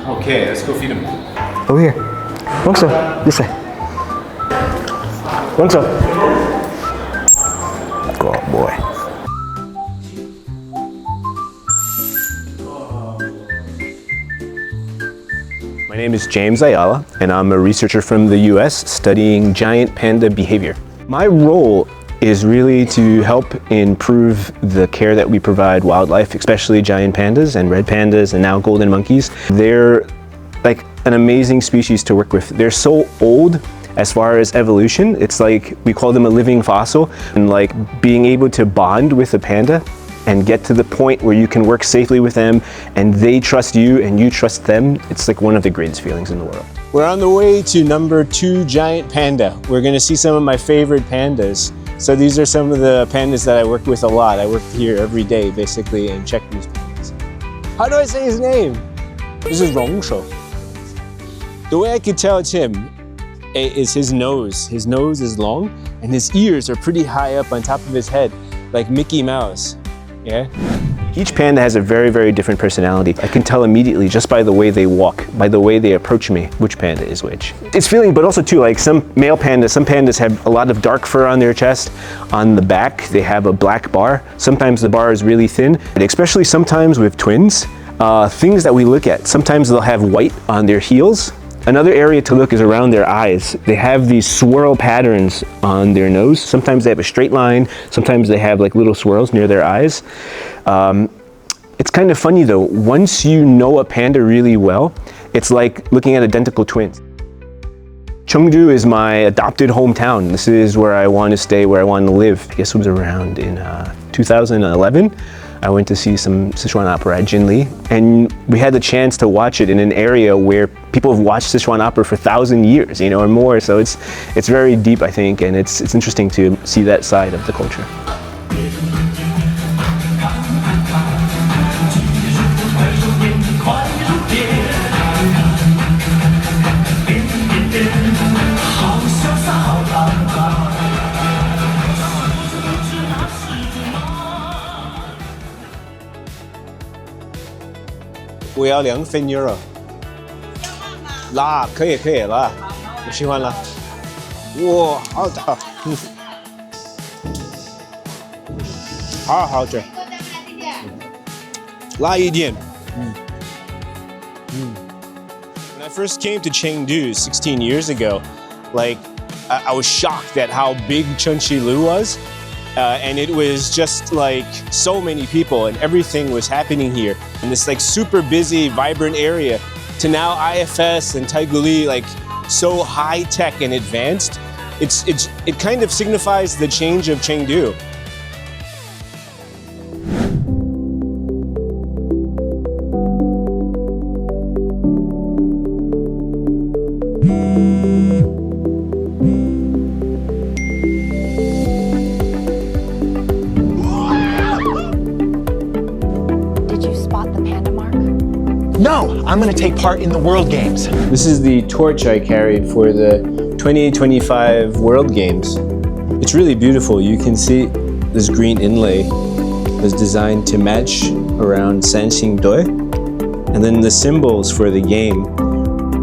Okay, let's go feed him. Over here. Wangso, this side. Wangso. Good boy. My name is James Ayala, and I'm a researcher from the US studying giant panda behavior. My role is really to help improve the care that we provide wildlife, especially giant pandas and red pandas and now golden monkeys. They're like an amazing species to work with. They're so old as far as evolution. It's like we call them a living fossil, and like being able to bond with a panda and get to the point where you can work safely with them and they trust you and you trust them, it's like one of the greatest feelings in the world. We're on the way to number 2 giant panda. We're gonna see some of my favorite pandas. So these are some of the pandas that I work with a lot. I work here every day basically and check these pandas. How do I say his name? This is Rongsho. The way I could tell it's him is his nose. His nose is long and his ears are pretty high up on top of his head, like Mickey Mouse. Yeah. Each panda has a very, very different personality. I can tell immediately just by the way they walk, by the way they approach me, which panda is which. It's feeling, but also too, like some male pandas, some pandas have a lot of dark fur on their chest. On the back, they have a black bar. Sometimes the bar is really thin, and especially sometimes with twins, things that we look at, sometimes they'll have white on their heels. Another area to look is around their eyes. They have these swirl patterns on their nose. Sometimes they have a straight line. Sometimes they have like little swirls near their eyes. It's kind of funny though. Once you know a panda really well, it's like looking at identical twins. Chengdu is my adopted hometown. This is where I want to stay, where I want to live. I guess it was around in 2011. I went to see some Sichuan opera at Jinli, and we had the chance to watch it in an area where people have watched Sichuan opera for 1,000 years, you know, or more. So it's very deep, I think, and it's interesting to see that side of the culture.我要2份牛肉，辣，可以辣，我喜欢辣。哇，好大，好吃，辣一点。When I first came to Chengdu 16 years ago, like I was shocked at how big Chengdu was. And it was just like so many people and everything was happening here in this like super busy, vibrant area to now IFS and Taiguli, like so high tech and advanced. It kind of signifies the change of Chengdu. No, I'm gonna take part in the World Games. This is the torch I carried for the 2025 World Games. It's really beautiful. You can see this green inlay was designed to match around Sanxing Doi. And then the symbols for the game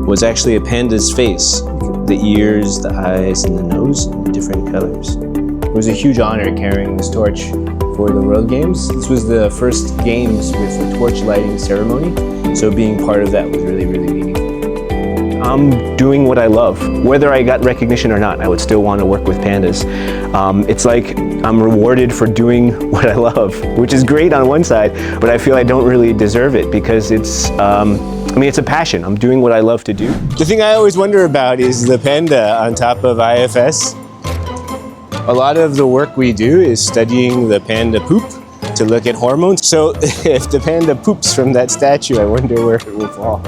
was actually a panda's face. The ears, the eyes, and the nose in different colors. It was a huge honor carrying this torch for the World Games. This was the first games with a torch lighting ceremony, so being part of that was really, really meaningful. I'm doing what I love. Whether I got recognition or not, I would still want to work with pandas. It's like I'm rewarded for doing what I love, which is great on one side, but I feel I don't really deserve it because it's a passion. I'm doing what I love to do. The thing I always wonder about is the panda on top of IFS. A lot of the work we do is studying the panda poop to look at hormones. So if the panda poops from that statue, I wonder where it will fall.